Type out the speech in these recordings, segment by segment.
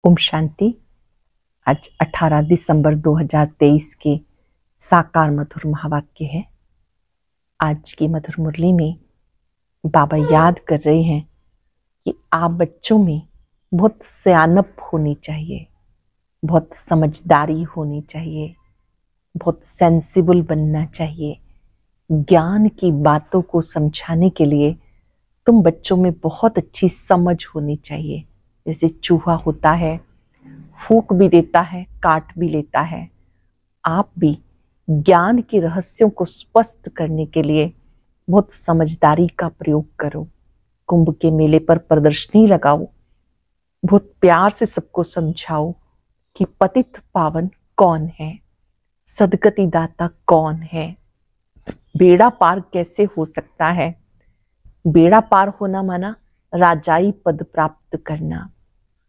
ओम शांति। आज 18 दिसंबर 2023 के साकार मधुर महावाक्य है। आज की मधुर मुरली में बाबा याद कर रहे हैं कि आप बच्चों में बहुत सयानप होनी चाहिए, बहुत समझदारी होनी चाहिए, बहुत सेंसिबल बनना चाहिए। ज्ञान की बातों को समझाने के लिए तुम बच्चों में बहुत अच्छी समझ होनी चाहिए। जैसे चूहा होता है, फूंक भी देता है, काट भी लेता है। आप भी ज्ञान के रहस्यों को स्पष्ट करने के लिए बहुत समझदारी का प्रयोग करो। कुंभ के मेले पर प्रदर्शनी लगाओ, बहुत प्यार से सबको समझाओ कि पतित पावन कौन है, सदगति दाता कौन है, बेड़ा पार कैसे हो सकता है। बेड़ा पार होना माना राजाई पद प्राप्त करना।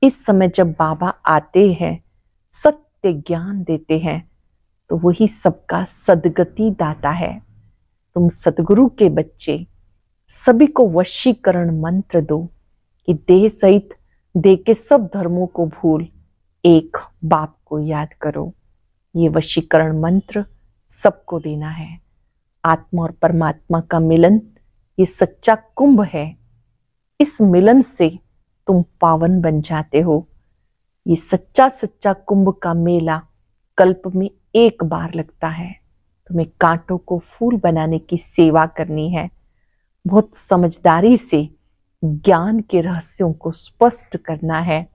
इस समय जब बाबा आते हैं, सत्य ज्ञान देते हैं, तो वही सबका सदगति दाता है। तुम सदगुरु के बच्चे, सभी को वशीकरण मंत्र दो कि देह सहित देह के सब धर्मों को भूल एक बाप को याद करो। ये वशीकरण मंत्र सबको देना है। आत्मा और परमात्मा का मिलन ये सच्चा कुंभ है। इस मिलन से तुम पावन बन जाते हो। ये सच्चा कुंभ का मेला कल्प में एक बार लगता है। तुम्हें कांटों को फूल बनाने की सेवा करनी है। बहुत समझदारी से ज्ञान के रहस्यों को स्पष्ट करना है।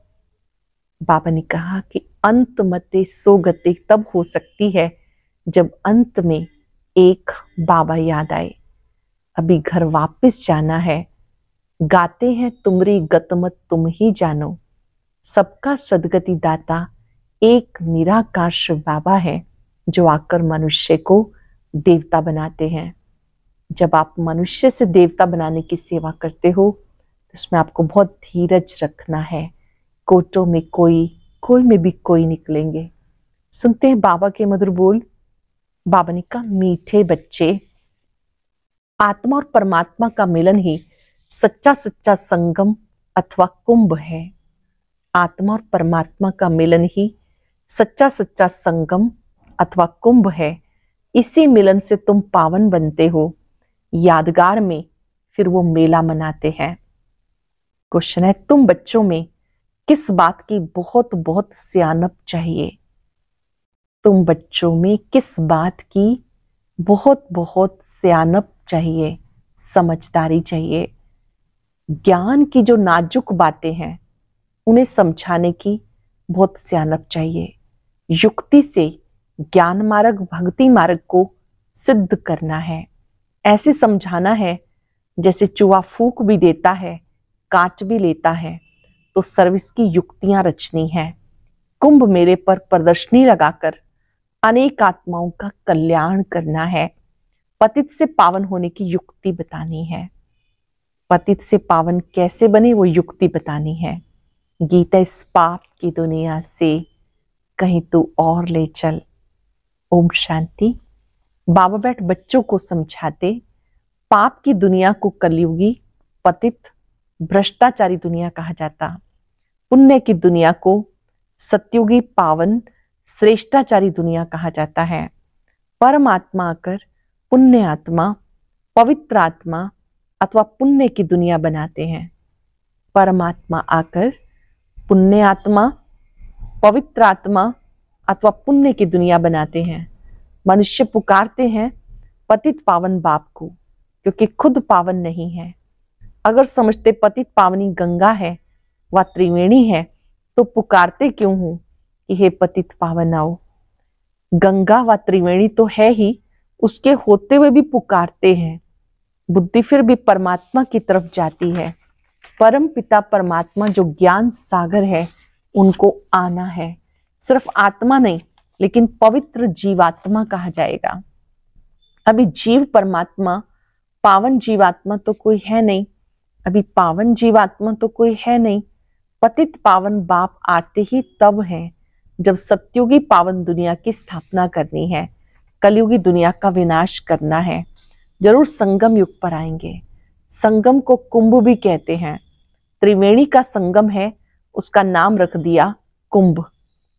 बाबा ने कहा कि अंत मते सो गते तब हो सकती है जब अंत में एक बाबा याद आए। अभी घर वापस जाना है। गाते हैं तुमरी गतमत तुम ही जानो। सबका सदगति दाता एक निराकार शिव बाबा है जो आकर मनुष्य को देवता बनाते हैं। जब आप मनुष्य से देवता बनाने की सेवा करते हो तो इसमें आपको बहुत धीरज रखना है। कोटों में कोई में भी कोई निकलेंगे। सुनते हैं बाबा के मधुर बोल। बाबा ने कहा, मीठे बच्चे, आत्मा और परमात्मा का मिलन ही सच्चा संगम अथवा कुंभ है। आत्मा और परमात्मा का मिलन ही सच्चा संगम अथवा कुंभ है। इसी मिलन से तुम पावन बनते हो। यादगार में फिर वो मेला मनाते हैं। क्वेश्चन है, तुम बच्चों में किस बात की बहुत बहुत सियानप चाहिए? तुम बच्चों में किस बात की बहुत बहुत सियानप चाहिए, समझदारी चाहिए? ज्ञान की जो नाजुक बातें हैं उन्हें समझाने की बहुत सियानप चाहिए। युक्ति से ज्ञान मार्ग भक्ति मार्ग को सिद्ध करना है। ऐसे समझाना है जैसे चूहा फूंक भी देता है, काट भी लेता है। तो सर्विस की युक्तियां रचनी है। कुंभ मेले पर प्रदर्शनी लगाकर अनेक आत्माओं का कल्याण करना है। पतित से पावन होने की युक्ति बतानी है। पतित से पावन कैसे बने वो युक्ति बतानी है। गीता इस पाप की दुनिया से कहीं तू और ले चल। ओम शांति। बाबा बैठ बच्चों को समझाते, पाप की दुनिया को कलयुगी पतित भ्रष्टाचारी दुनिया कहा जाता। पुण्य की दुनिया को सत्युगी पावन श्रेष्ठाचारी दुनिया कहा जाता है। परमात्मा आकर पुण्य आत्मा, पवित्र आत्मा अथवा पुण्य की दुनिया बनाते हैं। परमात्मा आकर पुण्य आत्मा, पवित्र आत्मा अथवा पुण्य की दुनिया बनाते हैं। मनुष्य पुकारते हैं पतित पावन बाप को क्योंकि खुद पावन नहीं है। अगर समझते पतित पावनी गंगा है व त्रिवेणी है तो पुकारते क्यों हूं कि हे पतित पावन आओ। गंगा व त्रिवेणी तो है ही, उसके होते हुए भी पुकारते हैं। बुद्धि फिर भी परमात्मा की तरफ जाती है। परम पिता परमात्मा जो ज्ञान सागर है उनको आना है। सिर्फ आत्मा नहीं लेकिन पवित्र जीवात्मा कहा जाएगा। अभी जीव परमात्मा, पावन जीवात्मा तो कोई है नहीं। अभी पावन जीवात्मा तो कोई है नहीं। पतित पावन बाप आते ही तब हैं जब सत्युगी पावन दुनिया की स्थापना करनी है। कलयुगी दुनिया का विनाश करना है। जरूर संगम युग पर आएंगे। संगम को कुंभ भी कहते हैं। त्रिवेणी का संगम है, उसका नाम रख दिया कुंभ।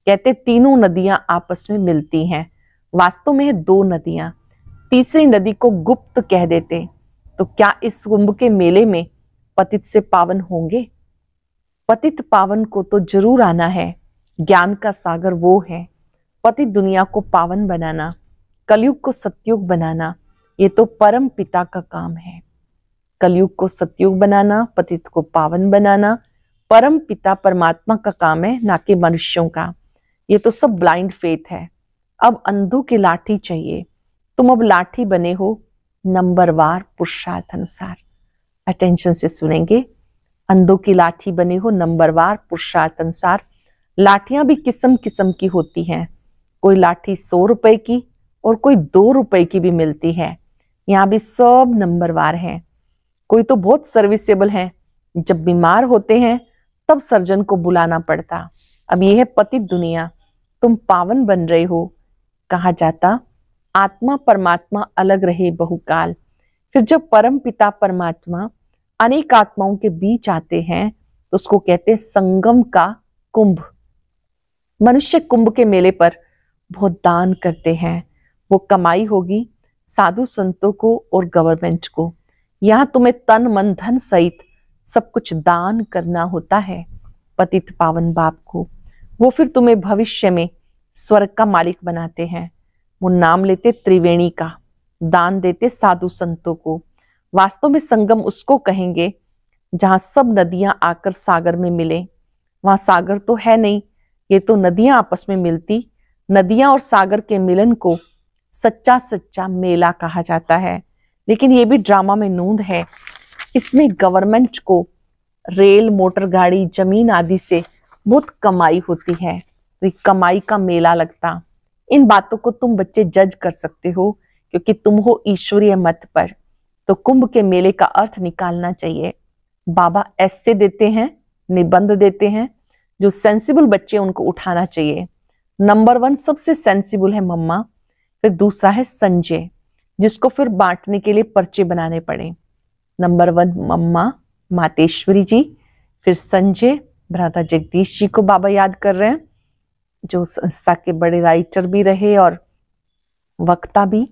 कहते तीनों नदियां आपस में मिलती हैं, वास्तव में है दो नदियां। तीसरी नदी को गुप्त कह देते। तो क्या इस कुंभ के मेले में पतित से पावन होंगे? पतित पावन को तो जरूर आना है। ज्ञान का सागर वो है। पतित दुनिया को पावन बनाना, कलयुग को सतयुग बनाना, ये तो परम पिता का काम है। कलयुग को सतयुग बनाना, पतित को पावन बनाना परम पिता परमात्मा का काम है, ना कि मनुष्यों का। ये तो सब ब्लाइंड फेथ है। अब अंधों की लाठी चाहिए। तुम अब लाठी बने हो नंबरवार पुरुषार्थ अनुसार। अटेंशन से सुनेंगे। अंधों की लाठी बने हो नंबरवार पुरुषार्थ अनुसार। लाठियां भी किस्म किस्म की होती हैं। कोई लाठी 100 रुपए की और कोई 2 रुपए की भी मिलती है। यहाँ भी सब नंबरवार हैं। कोई तो बहुत सर्विसेबल है, जब बीमार होते हैं तब सर्जन को बुलाना पड़ता। अब यह है पतित दुनिया। तुम पावन बन रहे हो। कहा जाता आत्मा परमात्मा अलग रहे बहुकाल। फिर जब परम पिता परमात्मा अनेक आत्माओं के बीच आते हैं तो उसको कहते हैं संगम का कुंभ। मनुष्य कुंभ के मेले पर बहुत दान करते हैं। वो कमाई होगी साधु संतों को और गवर्नमेंट को। यहां तुम्हें तन मन धन सहित सब कुछ दान करना होता है पतित पावन बाप को। वो फिर तुम्हें भविष्य में स्वर्ग का मालिक बनाते हैं। वो नाम लेते त्रिवेणी का, दान देते साधु संतों को। वास्तव में संगम उसको कहेंगे जहां सब नदियां आकर सागर में मिले। वहां सागर तो है नहीं, ये तो नदियां आपस में मिलती। नदियां और सागर के मिलन को सच्चा सच्चा मेला कहा जाता है। लेकिन ये भी ड्रामा में नूंद है। इसमें गवर्नमेंट को रेल, मोटर गाड़ी, जमीन आदि से बहुत कमाई होती है, तो कमाई का मेला लगता। इन बातों को तुम बच्चे जज कर सकते हो, क्योंकि तुम हो ईश्वरीय मत पर। तो कुंभ के मेले का अर्थ निकालना चाहिए। बाबा ऐसे देते हैं, निबंध देते हैं। जो सेंसिबल बच्चे उनको उठाना चाहिए। नंबर 1 सबसे सेंसिबल है मम्मा, फिर दूसरा है संजय, जिसको फिर बांटने के लिए पर्चे बनाने पड़े। नंबर 1 मम्मा मातेश्वरी जी, फिर संजय, भ्राता जगदीश जी को बाबा याद कर रहे हैं, जो संस्था के बड़े राइटर भी रहे और वक्ता भी।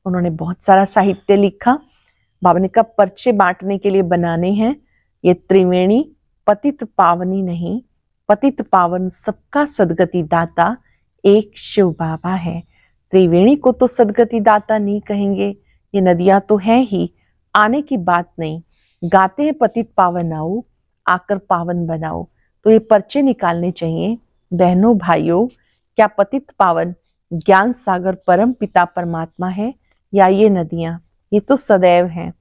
उन्होंने बहुत सारा साहित्य लिखा। बाबा ने कहा पर्चे बांटने के लिए बनाने हैं। ये त्रिवेणी पतित पावनी नहीं, पतित पावन सबका सदगति दाता एक शिव बाबा है। त्रिवेणी को तो सदगति दाता नहीं कहेंगे, ये नदियां तो है ही, आने की बात नहीं। गाते हैं पतित पावन आओ, आकर पावन बनाओ। तो ये पर्चे निकालने चाहिए। बहनों भाइयों, क्या पतित पावन ज्ञान सागर परम पिता परमात्मा है या ये नदियां? ये तो सदैव हैं।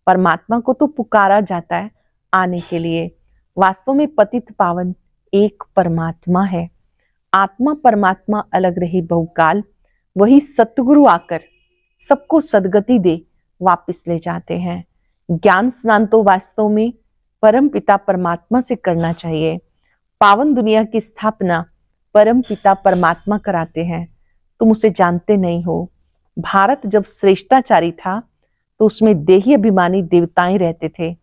परमात्मा को तो पुकारा जाता है आने के लिए। वास्तव में पतित पावन एक परमात्मा है। आत्मा परमात्मा अलग रही बहुकाल। वही सतगुरु आकर सबको सदगति दे वापस ले जाते हैं। ज्ञान स्नान तो वास्तव में परम पिता परमात्मा से करना चाहिए। पावन दुनिया की स्थापना परम पिता परमात्मा कराते हैं। तुम उसे जानते नहीं हो। भारत जब श्रेष्ठाचारी था तो उसमें देही अभिमानी देवताएं रहते थे,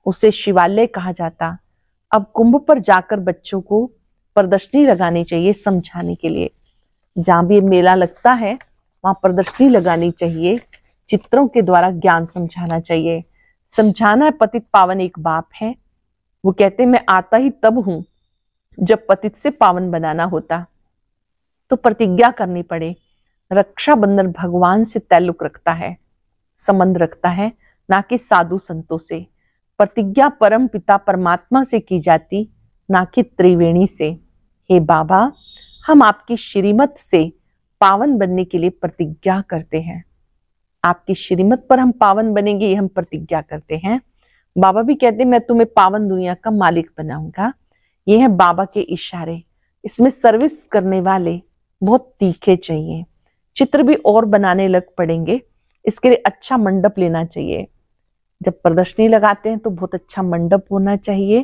उसे शिवालय कहा जाता। अब कुंभ पर जाकर बच्चों को प्रदर्शनी लगानी चाहिए समझाने के लिए। जहां भी मेला लगता है वहां प्रदर्शनी लगानी चाहिए, चित्रों के द्वारा ज्ञान समझाना चाहिए। समझाना है पतित पावन एक बाप है। वो कहते मैं आता ही तब हूं जब पतित से पावन बनाना होता। तो प्रतिज्ञा करनी पड़े। रक्षाबंधन भगवान से ताल्लुक रखता है, संबंध रखता है, ना कि साधु संतों से। प्रतिज्ञा परम पिता परमात्मा से की जाती, ना कि त्रिवेणी से। हे बाबा, हम आपकी श्रीमत से पावन बनने के लिए प्रतिज्ञा करते हैं। आपकी श्रीमत पर हम पावन बनेंगे, ये हम प्रतिज्ञा करते हैं। बाबा भी कहते हैं मैं तुम्हें पावन दुनिया का मालिक बनाऊंगा। ये है बाबा के इशारे। इसमें सर्विस करने वाले बहुत तीखे चाहिए। चित्र भी और बनाने लग पड़ेंगे। इसके लिए अच्छा मंडप लेना चाहिए। जब प्रदर्शनी लगाते हैं तो बहुत अच्छा मंडप होना चाहिए।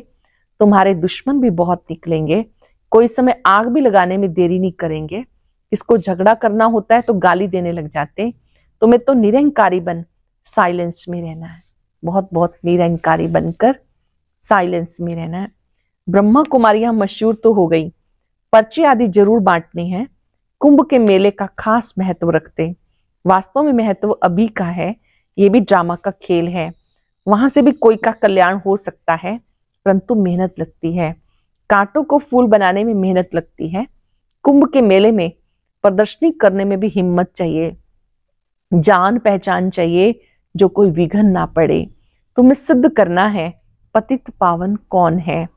तुम्हारे दुश्मन भी बहुत निकलेंगे। कोई समय आग भी लगाने में देरी नहीं करेंगे। इसको झगड़ा करना होता है तो गाली देने लग जाते हैं। तुम्हें तो निरंकारी बन साइलेंस में रहना है। बहुत बहुत निरंकारी बनकर साइलेंस में रहना है। ब्रह्मा कुमारियां मशहूर तो हो गई, पर्ची आदि जरूर बांटनी है। कुंभ के मेले का खास महत्व रखते। वास्तव में महत्व अभी का है, ये भी ड्रामा का खेल है। वहां से भी कोई का कल्याण हो सकता है, परंतु मेहनत लगती है। कांटों को फूल बनाने में मेहनत लगती है। कुंभ के मेले में प्रदर्शनी करने में भी हिम्मत चाहिए, जान पहचान चाहिए, जो कोई विघ्न ना पड़े। तुम्हें सिद्ध करना है पतित पावन कौन है।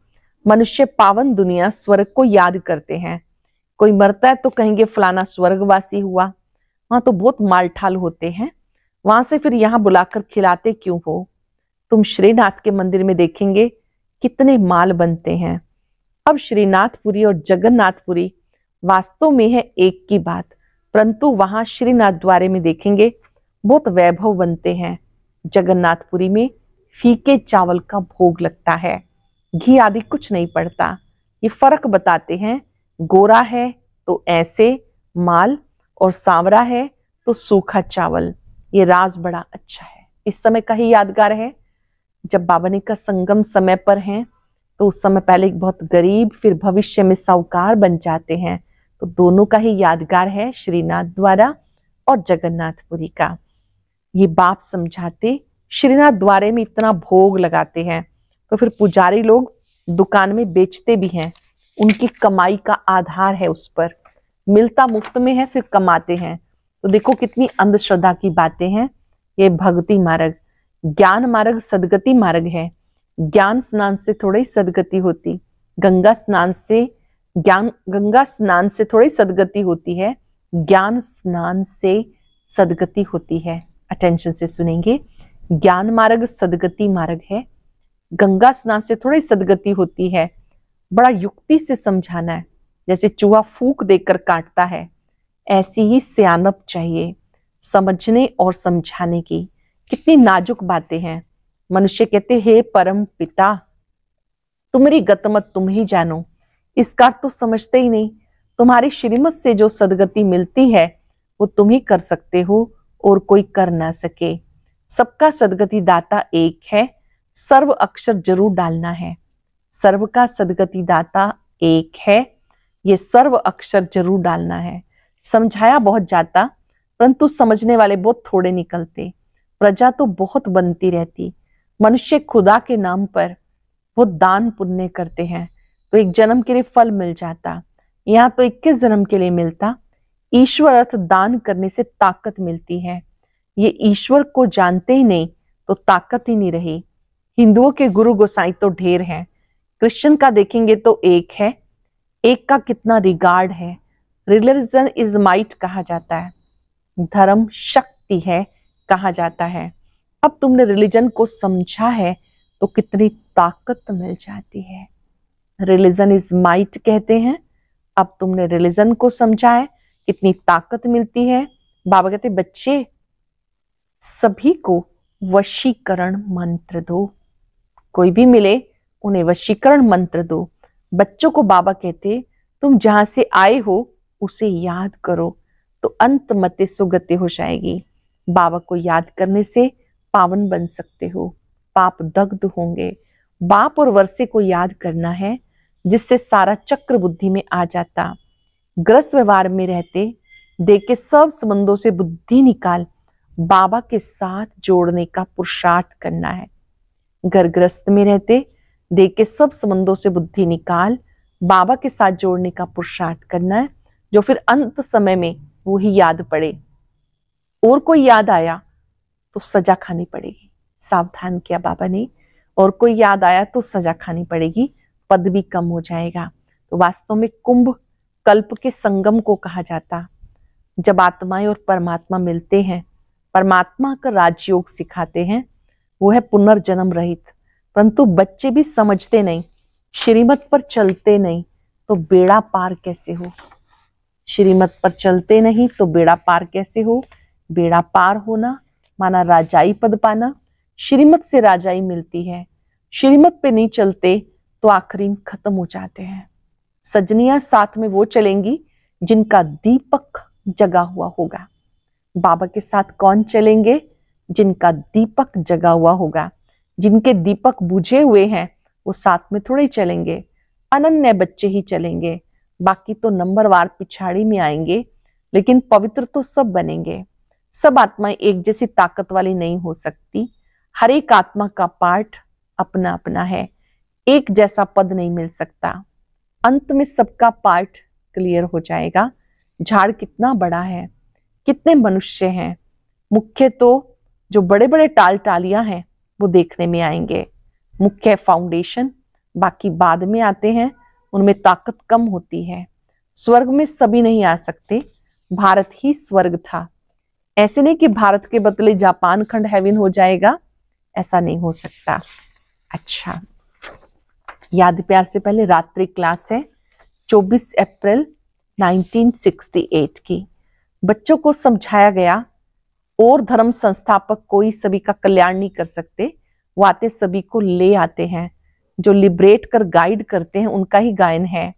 मनुष्य पावन दुनिया स्वर्ग को याद करते हैं। कोई मरता है तो कहेंगे फलाना स्वर्गवासी हुआ। वहां तो बहुत मालठाल होते हैं, वहां से फिर यहाँ बुलाकर खिलाते क्यों हो। तुम श्रीनाथ के मंदिर में देखेंगे कितने माल बनते हैं। अब श्रीनाथपुरी और जगन्नाथपुरी वास्तव में है एक की बात, परंतु वहां श्रीनाथ द्वारे में देखेंगे बहुत वैभव बनते हैं। जगन्नाथपुरी में फीके चावल का भोग लगता है, घी आदि कुछ नहीं पड़ता। ये फर्क बताते हैं, गोरा है तो ऐसे माल और सांवरा है तो सूखा चावल। ये राज बड़ा अच्छा है। इस समय का ही यादगार है, जब बाबा का संगम समय पर हैं तो उस समय पहले बहुत गरीब, फिर भविष्य में साहूकार बन जाते हैं। तो दोनों का ही यादगार है, श्रीनाथ द्वारा और जगन्नाथपुरी का। ये बाप समझाते श्रीनाथ द्वारे में इतना भोग लगाते हैं तो फिर पुजारी लोग दुकान में बेचते भी हैं, उनकी कमाई का आधार है, उस पर मिलता मुफ्त में है, फिर कमाते हैं। तो देखो कितनी अंधश्रद्धा की बातें हैं। ये भक्ति मार्ग, ज्ञान मार्ग सदगति मार्ग है। ज्ञान स्नान से थोड़ी सदगति होती, गंगा स्नान से थोड़ी सदगति होती है, ज्ञान स्नान से सदगति होती है। अटेंशन से सुनेंगे, ज्ञान मार्ग सदगति मार्ग है, गंगा स्नान से थोड़ी सदगति होती है। बड़ा युक्ति से समझाना है, जैसे चूहा फूंक देकर काटता है, ऐसी ही सियानप चाहिए समझने और समझाने की। कितनी नाजुक बातें हैं। मनुष्य कहते हे परम पिता, तुम्हारी गतमत तुम ही जानो। इसका तो समझते ही नहीं। तुम्हारी श्रीमत से जो सदगति मिलती है वो तुम ही कर सकते हो और कोई कर ना सके। सबका सदगति दाता एक है, सर्व अक्षर जरूर डालना है। सर्व का सदगति दाता एक है, ये सर्व अक्षर जरूर डालना है। समझाया बहुत जाता, परंतु समझने वाले बहुत थोड़े निकलते। प्रजा तो बहुत बनती रहती। मनुष्य खुदा के नाम पर वो दान पुण्य करते हैं तो एक जन्म के लिए फल मिल जाता, यहाँ तो 21 जन्म के लिए मिलता। ईश्वर अर्थ दान करने से ताकत मिलती है। ये ईश्वर को जानते ही नहीं तो ताकत ही नहीं रही। हिंदुओं के गुरु गोसाई तो ढेर हैं, क्रिश्चियन का देखेंगे तो एक है। एक का कितना रिगार्ड है। रिलीजन इज माइट कहा जाता है, धर्म शक्ति है कहा जाता है। अब तुमने रिलीजन को समझा है तो कितनी ताकत मिल जाती है। रिलीजन इज माइट कहते हैं। अब तुमने रिलीजन को समझा है, कितनी ताकत मिलती है। बाबा कहते बच्चे सभी को वशीकरण मंत्र दो। कोई भी मिले उन्हें वशीकरण मंत्र दो। बच्चों को बाबा कहते तुम जहां से आए हो उसे याद करो तो अंत मते सुगति हो जाएगी। बाबा को याद करने से पावन बन सकते हो, पाप दग्ध होंगे। बाप और वर्षे को याद करना है, जिससे सारा चक्र बुद्धि में आ जाता। ग्रस्त व्यवहार में रहते देख के सब संबंधों से बुद्धि निकाल बाबा के साथ जोड़ने का पुरुषार्थ करना है। घर ग्रस्त में रहते देख के सब संबंधों से बुद्धि निकाल बाबा के साथ जोड़ने का पुरुषार्थ करना है, जो फिर अंत समय में वो ही याद पड़े। और कोई याद आया तो सजा खानी पड़ेगी। सावधान किया बाबा ने, और कोई याद आया तो सजा खानी पड़ेगी, पद भी कम हो जाएगा। तो वास्तव में कुंभ कल्प के संगम को कहा जाता। जब आत्माएं और परमात्मा मिलते हैं, परमात्मा का राजयोग सिखाते हैं, वो है पुनर्जन्म रहित। परंतु बच्चे भी समझते नहीं, श्रीमत पर चलते नहीं तो बेड़ा पार कैसे हो। श्रीमत पर चलते नहीं तो बेड़ा पार कैसे हो। बेड़ा पार होना माना राजाई पद पाना। श्रीमत से राजाई मिलती है, श्रीमत पे नहीं चलते तो आखिरी में खत्म हो जाते हैं। सजनियां साथ में वो चलेंगी जिनका दीपक जगा हुआ होगा। बाबा के साथ कौन चलेंगे? जिनका दीपक जगा हुआ होगा। जिनके दीपक बुझे हुए हैं वो साथ में थोड़े चलेंगे, अनन्य बच्चे ही चलेंगे। बाकी तो नंबरवार पिछाड़ी में आएंगे, लेकिन पवित्र तो सब बनेंगे। सब आत्माएं एक जैसी ताकत वाली नहीं हो सकती। हर एक आत्मा का पार्ट अपना अपना है, एक जैसा पद नहीं मिल सकता। अंत में सबका पार्ट क्लियर हो जाएगा। झाड़ कितना बड़ा है, कितने मनुष्य हैं। मुख्य तो जो बड़े बड़े टाल टालियां हैं वो देखने में आएंगे। मुख्य फाउंडेशन, बाकी बाद में आते हैं, उनमें ताकत कम होती है। स्वर्ग में सभी नहीं आ सकते, भारत ही स्वर्ग था। ऐसे नहीं कि भारत के बदले जापान खंड हेवन हो जाएगा, ऐसा नहीं हो सकता। अच्छा, याद प्यार से पहले रात्रि क्लास है 24 अप्रैल 1968 की। बच्चों को समझाया गया और धर्म संस्थापक कोई सभी का कल्याण नहीं कर सकते, वो आते सभी को ले आते हैं। जो लिबरेट कर गाइड करते हैं उनका ही गायन है।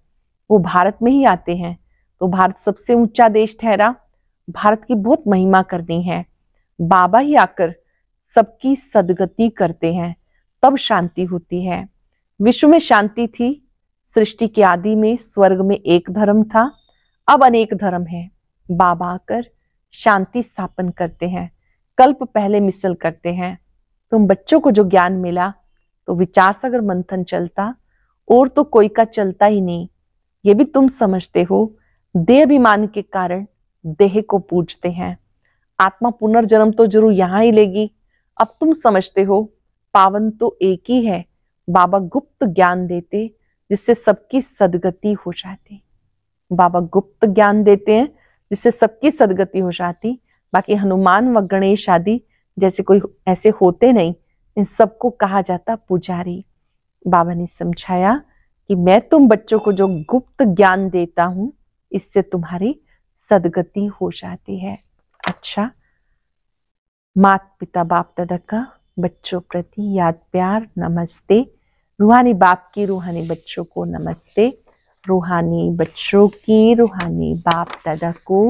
वो भारत में ही आते हैं, तो भारत सबसे ऊंचा देश ठहरा। भारत की बहुत महिमा करनी है। बाबा ही आकर सबकी सदगति करते हैं, तब शांति होती है। विश्व में शांति थी सृष्टि के आदि में। स्वर्ग में एक धर्म था, अब अनेक धर्म है। बाबा आकर शांति स्थापन करते हैं, कल्प पहले मिसल करते हैं। तुम बच्चों को जो ज्ञान मिला तो विचार सागर मंथन चलता, और तो कोई का चलता ही नहीं। ये भी तुम समझते हो, देह अभिमान के कारण देह को पूजते हैं। आत्मा पुनर्जन्म तो जरूर यहां ही लेगी। अब तुम समझते हो पावन तो एक ही है। बाबा गुप्त ज्ञान देते जिससे सबकी सदगति हो जाती। बाबा गुप्त ज्ञान देते हैं जिससे सबकी सदगति हो जाती। बाकी हनुमान व गणेश आदि जैसे कोई ऐसे होते नहीं, इन सबको कहा जाता पुजारी। बाबा ने समझाया कि मैं तुम बच्चों को जो गुप्त ज्ञान देता हूं, इससे तुम्हारी सदगति हो जाती है। अच्छा, माता पिता बाप दादा का बच्चों प्रति याद प्यार नमस्ते। रूहानी बाप की रूहानी बच्चों को नमस्ते। रूहानी बच्चों की रूहानी बाप दादा को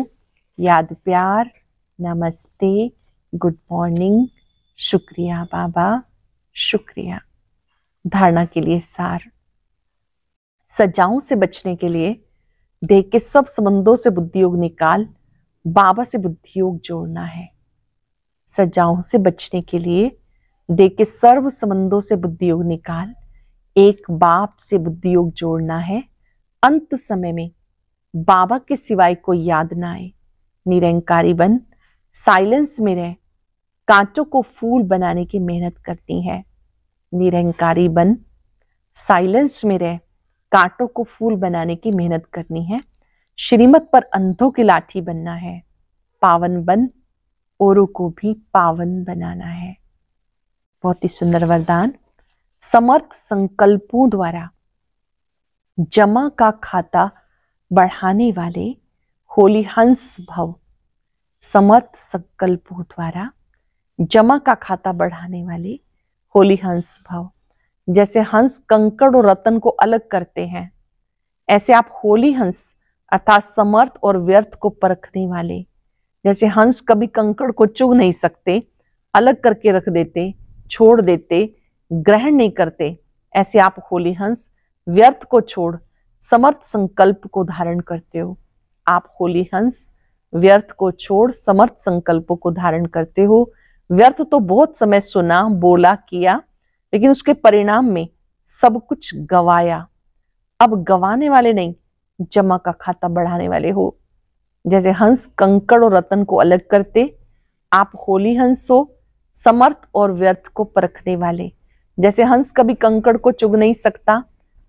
याद प्यार नमस्ते। Good morning. शुक्रिया बाबा, शुक्रिया। धारणा के लिए सार। सजाओं से बचने के लिए देह के सब संबंधों से बुद्धि योग निकाल बाबा से बुद्धि योग जोड़ना है। सजाओं से बचने के लिए देह के सर्व संबंधों से बुद्धि योग निकाल एक बाप से बुद्धि योग जोड़ना है। अंत समय में बाबा के सिवाय कोई याद ना आए। निरंकारी बन साइलेंस में रह, कांटों को फूल बनाने की मेहनत करनी है। निरंकारी बन साइलेंस में रह, कांटों को फूल बनाने की मेहनत करनी है। श्रीमत पर अंधों की लाठी बनना है। पावन बन औरों को भी पावन बनाना है। बहुत ही सुंदर वरदान। समर्थ संकल्पों द्वारा जमा का खाता बढ़ाने वाले होली हंस भव। समर्थ संकल्पों द्वारा जमा का खाता बढ़ाने वाले होली हंस भव। जैसे हंस कंकड़ और रतन को अलग करते हैं, ऐसे आप होली हंस अर्थात समर्थ और व्यर्थ को परखने वाले। जैसे हंस कभी कंकड़ को चुग नहीं सकते, अलग करके रख देते, छोड़ देते, ग्रहण नहीं करते, ऐसे आप होली हंस व्यर्थ को छोड़ समर्थ संकल्प को धारण करते हो। आप होली हंस व्यर्थ को छोड़ समर्थ संकल्पों को धारण करते हो। व्यर्थ तो बहुत समय सुना, बोला, किया, लेकिन उसके परिणाम में सब कुछ गवाया। अब गवाने वाले नहीं, जमा का खाता बढ़ाने वाले हो। जैसे हंस कंकड़ और रतन को अलग करते, आप होली हंस हो, समर्थ और व्यर्थ को परखने वाले। जैसे हंस कभी कंकड़ को चुग नहीं सकता,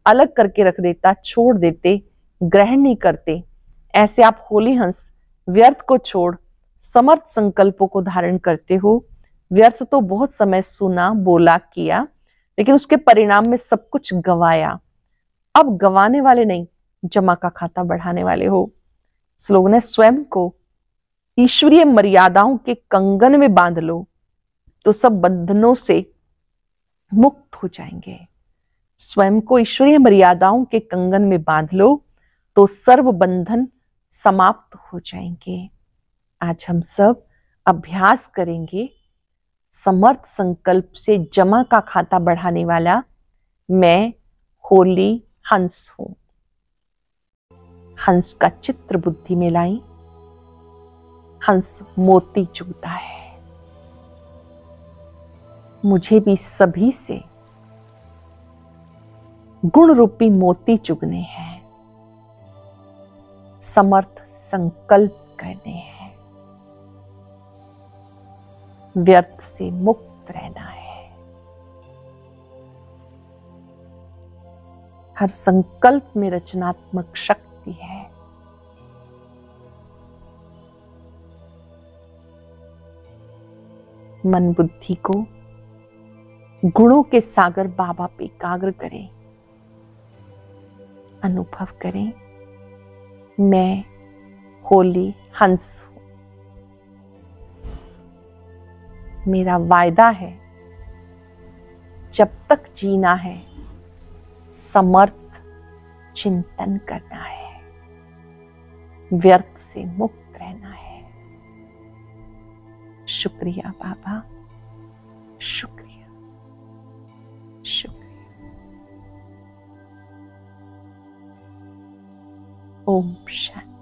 अलग करके रख देता, छोड़ देते, ग्रहण नहीं करते, ऐसे आप होली हंस व्यर्थ को छोड़ समर्थ संकल्पों को धारण करते हो। व्यर्थ तो बहुत समय सुना, बोला, किया, लेकिन उसके परिणाम में सब कुछ गवाया। अब गवाने वाले नहीं, जमा का खाता बढ़ाने वाले हो। स्लोगन है, स्वयं को ईश्वरीय मर्यादाओं के कंगन में बांध लो तो सब बंधनों से मुक्त हो जाएंगे। स्वयं को ईश्वरीय मर्यादाओं के कंगन में बांध लो तो सर्व बंधन समाप्त हो जाएंगे। आज हम सब अभ्यास करेंगे समर्थ संकल्प से जमा का खाता बढ़ाने वाला मैं होली हंस हूं। हंस का चित्र बुद्धि में लाई। हंस मोती चुगता है। मुझे भी सभी से गुण रूपी मोती चुगने हैं। समर्थ संकल्प करने हैं। व्यर्थ से मुक्त रहना है। हर संकल्प में रचनात्मक शक्ति है। मन बुद्धि को गुणों के सागर बाबा पे एकाग्र करें। अनुभव करें, मैं होली हंस हूं। मेरा वायदा है, जब तक जीना है समर्थ चिंतन करना है। व्यर्थ से मुक्त रहना है। शुक्रिया बाबा, शुक्रिया, शुक्रिया। ओम शांति।